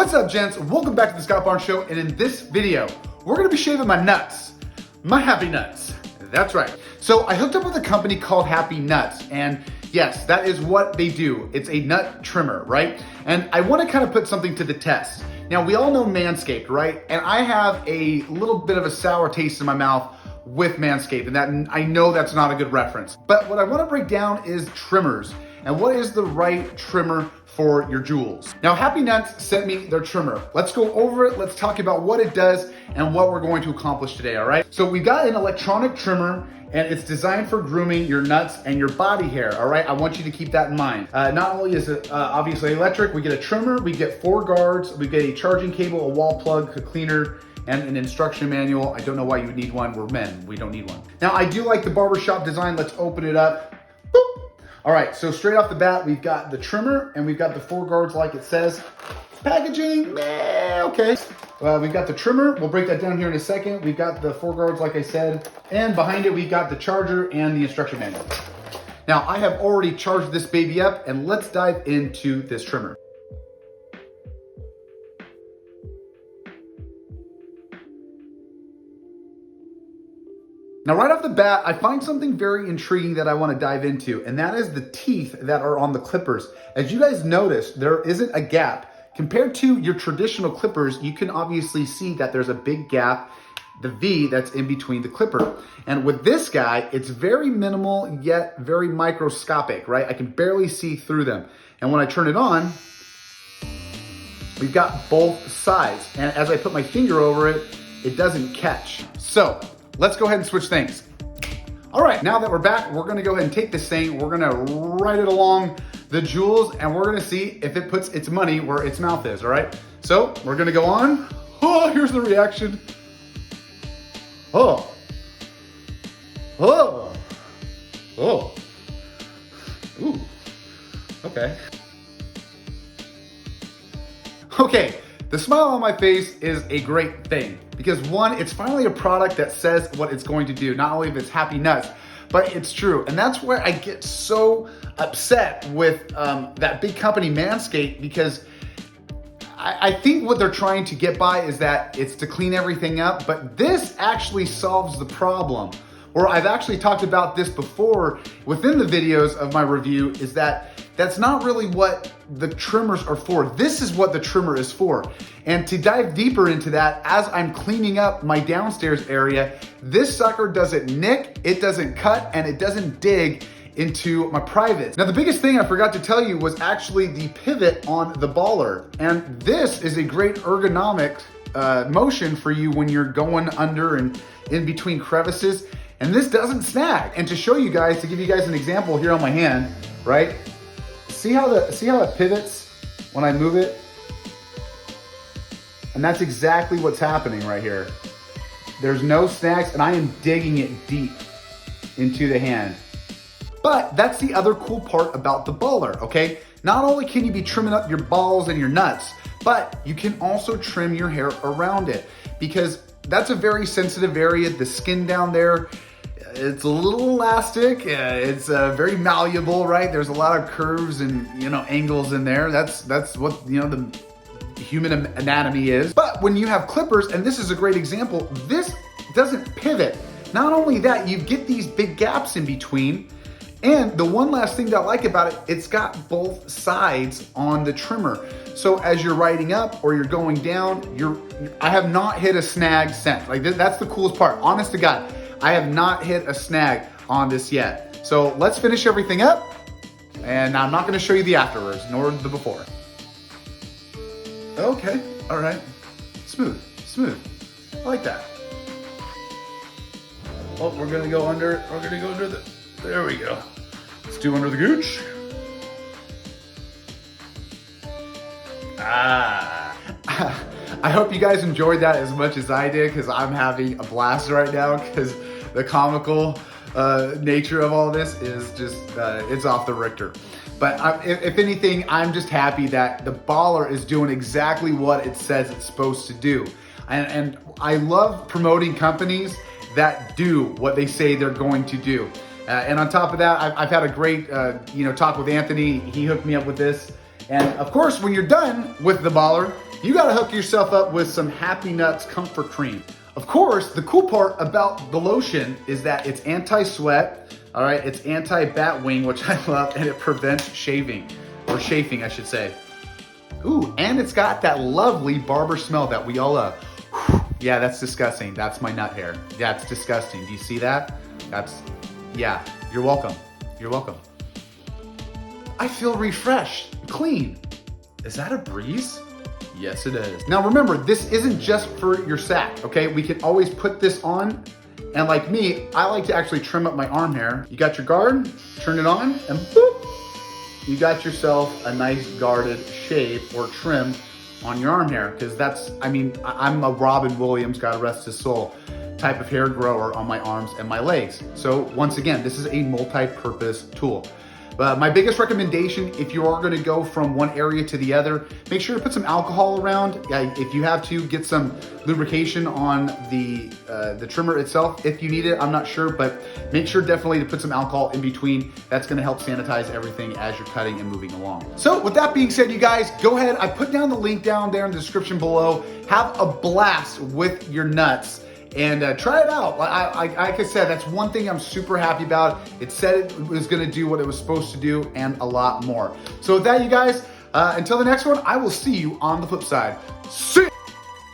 What's up, gents? Welcome back to the Scott Barnes Show, and in this video, we're gonna be shaving my nuts. My happy nuts. That's right. So I hooked up with a company called Happy Nuts, and yes, that is what they do. It's a nut trimmer, right? And I wanna kind of put something to the test. Now, we all know Manscaped, right? And I have a little bit of a sour taste in my mouth with Manscaped, and that I know that's not a good reference. But what I wanna break down is trimmers, and what is the right trimmer for your jewels. Now, Happy Nuts sent me their trimmer. Let's go over it. Let's talk about what it does and what we're going to accomplish today, all right? So we've got an electronic trimmer, and it's designed for grooming your nuts and your body hair, all right? I want you to keep that in mind. Not only is it obviously electric, we get a trimmer, we get 4 guards, we get a charging cable, a wall plug, a cleaner, and an instruction manual. I don't know why you would need one. We're men, we don't need one. Now, I do like the barbershop design. Let's open it up. Boop. All right, so straight off the bat, we've got the trimmer and we've got the 4 guards like it says. Packaging, okay. We've got the trimmer. We'll break that down here in a second. We've got the 4 guards like I said. And behind it, we've got the charger and the instruction manual. Now, I have already charged this baby up, and let's dive into this trimmer. Now, right off the bat, I find something very intriguing that I want to dive into, and that is the teeth that are on the clippers. As you guys noticed, there isn't a gap. Compared to your traditional clippers, you can obviously see that there's a big gap, the V that's in between the clipper. And with this guy, it's very minimal, yet very microscopic, right? I can barely see through them. And when I turn it on, we've got both sides. And as I put my finger over it, it doesn't catch. So, let's go ahead and switch things. All right, now that we're back, we're gonna go ahead and take this thing, we're gonna ride it along the jewels, and we're gonna see if it puts its money where its mouth is, all right? So, we're gonna go on. Oh, here's the reaction. Oh. Oh. Oh. Ooh. Okay. Okay. The smile on my face is a great thing because one, it's finally a product that says what it's going to do. Not only if it's Happy Nuts, but it's true. And that's where I get so upset with that big company Manscaped, because I think what they're trying to get by is that it's to clean everything up, but this actually solves the problem. Or I've actually talked about this before within the videos of my review, is that that's not really what the trimmers are for. This is what the trimmer is for. And to dive deeper into that, as I'm cleaning up my downstairs area, this sucker doesn't nick, it doesn't cut, and it doesn't dig into my privates. Now, the biggest thing I forgot to tell you was actually the pivot on the Ballber. And this is a great ergonomic motion for you when you're going under and in between crevices. And this doesn't snag. And to show you guys, to give you guys an example here on my hand, right? See how it pivots when I move it? And that's exactly what's happening right here. There's no snags, and I am digging it deep into the hand. But that's the other cool part about the Ballber, okay? Not only can you be trimming up your balls and your nuts, but you can also trim your hair around it, because that's a very sensitive area. The skin down there, it's a little elastic. It's very malleable, right? There's a lot of curves and angles in there. That's what the human anatomy is. But when you have clippers, and this is a great example, this doesn't pivot. Not only that, you get these big gaps in between. And the one last thing that I like about it, it's got both sides on the trimmer. So as you're riding up or you're going down, I have not hit a snag since. Like that's the coolest part. Honest to God, I have not hit a snag on this yet. So let's finish everything up. And I'm not gonna show you the afterwards, nor the before. Okay, all right. Smooth. I like that. Oh, we're gonna go under there we go. Let's do under the gooch. I hope you guys enjoyed that as much as I did, because I'm having a blast right now, because the comical nature of all this is just, it's off the Richter. But if anything, I'm just happy that the Ballber is doing exactly what it says it's supposed to do. And I love promoting companies that do what they say they're going to do. And on top of that, I've had a great talk with Anthony. He hooked me up with this. And of course, when you're done with the Ballber, you gotta hook yourself up with some Happy Nuts Comfort Cream. Of course, the cool part about the lotion is that it's anti-sweat, all right? It's anti-bat wing, which I love, and it prevents shaving, or chafing, I should say. Ooh, and it's got that lovely Ballber smell that we all love. Yeah, that's disgusting. That's my nut hair. Yeah, it's disgusting. Do you see that? Yeah, you're welcome. You're welcome. I feel refreshed, clean. Is that a breeze? Yes, it is. Now remember, this isn't just for your sack, okay? We can always put this on, and like me, I like to actually trim up my arm hair. You got your guard, turn it on, and boop, you got yourself a nice guarded shave or trim on your arm hair, because I'm a Robin Williams, God rest his soul, type of hair grower on my arms and my legs. So once again, this is a multi-purpose tool. But my biggest recommendation, if you are gonna go from one area to the other, make sure to put some alcohol around. If you have to, get some lubrication on the trimmer itself. If you need it, I'm not sure, but make sure definitely to put some alcohol in between. That's gonna help sanitize everything as you're cutting and moving along. So with that being said, you guys, go ahead. I put down the link down there in the description below. Have a blast with your nuts. And try it out. Like I said, that's one thing I'm super happy about. It said it was gonna do what it was supposed to do and a lot more. So with that, you guys, until the next one, I will see you on the flip side. See ya!